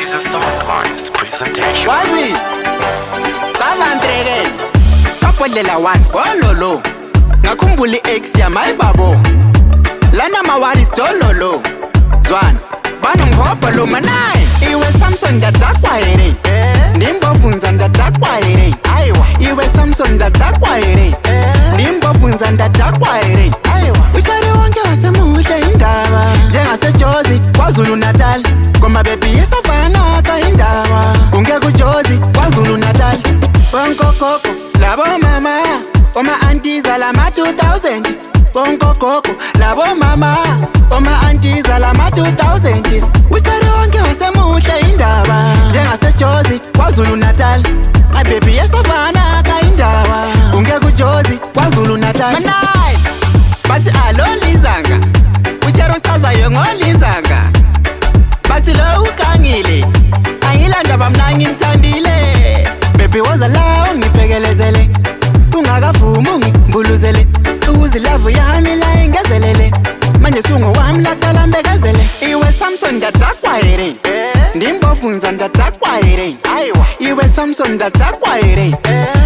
is a SOUNDMINDS presentation. Wazi Savandrege Kapodlela one Ololo Ngakhumbuli X ya my babo Lana mawari stololo Zwan Banu mhopa lo Ma9nine Iwe Samson datakwa ere Nimbo funza datakwa ere Aiwa Iwe Samson datakwa ere Nimbo funza datakwa ere Aiwa Ushari wange wasemuhle indaba Jengase Jozi KwaZulu Natal Koma baby yesofana ka indaba Unge kujozi KwaZulu Natal Bonko koko Labo mama Oma aunties alama 2000 Bonko koko Labo mama Oma aunties alama 2000 Ushari wange wasemuhle indaba Jengase Jozi KwaZulu Natal My baby yesofana ka indaba Unge kujozi KwaZulu Natal Ma9nine Bathi alolizanga Ushari nkaza yongolizanga Bathi lo ukangile Angilanda bamna ngimthandile Baby wozala ngiphekelezele Ungakavumi ungimbuluzele Uzilavu yami la ingezelele Manje sungo wami la kala mbekezele Iwe Samson datakwa ere Ndimbofunza datakwa ere Aiwa Iwe Samson datakwa ere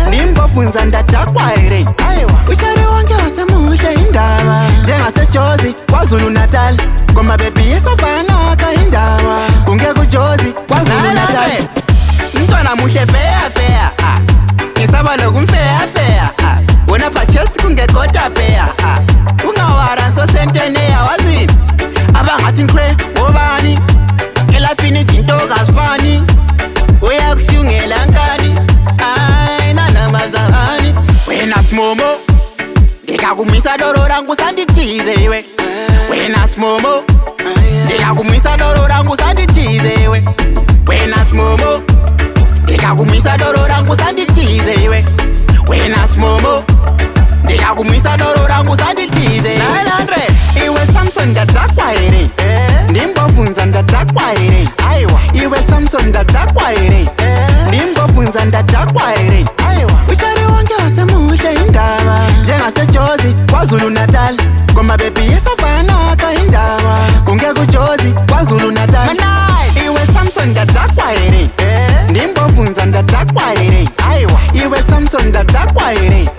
Ndimbofunza datakwa ere Aiwa Ushari wange wasemuhle indaba Jengase Jozi KwaZulu Natal Koma baby yesofana ka indaba Unge kujozi KwaZulu Natal Mntwana muhle fea Ngisaba lokumfea Wona pachesi kungekota pea Ungawara so sentene ya wazini Abangathi nkwe wobani Elafini zinto kasifani Uya kushungela nkani Ay nanamazahani Wena smomo Ndikakumisa doro rangu sanditize iwe Wena smomo Ndikakumisa doro rangu sanditize iwe Wena smomo Ndikakumisa doro rangu sanditize iwe Wena smomo Ndikakumisa doro rangu sanditize 900 Iwe Samson datakwa ere Ndimbofunza datakwa ere Aiwa Iwe Samson datakwa ere Ndimbofunza datakwa ere Aiwa Ushari wange wasemuhle indaba Jengase Jozi KwaZulu Natal Koma baby yesofana ka indaba Unge kujozi KwaZulu Natal Ma9nine Iwe Samson datakwa ere Ndimbofunza datakwa ere Aiwa Iwe Samson datakwa ere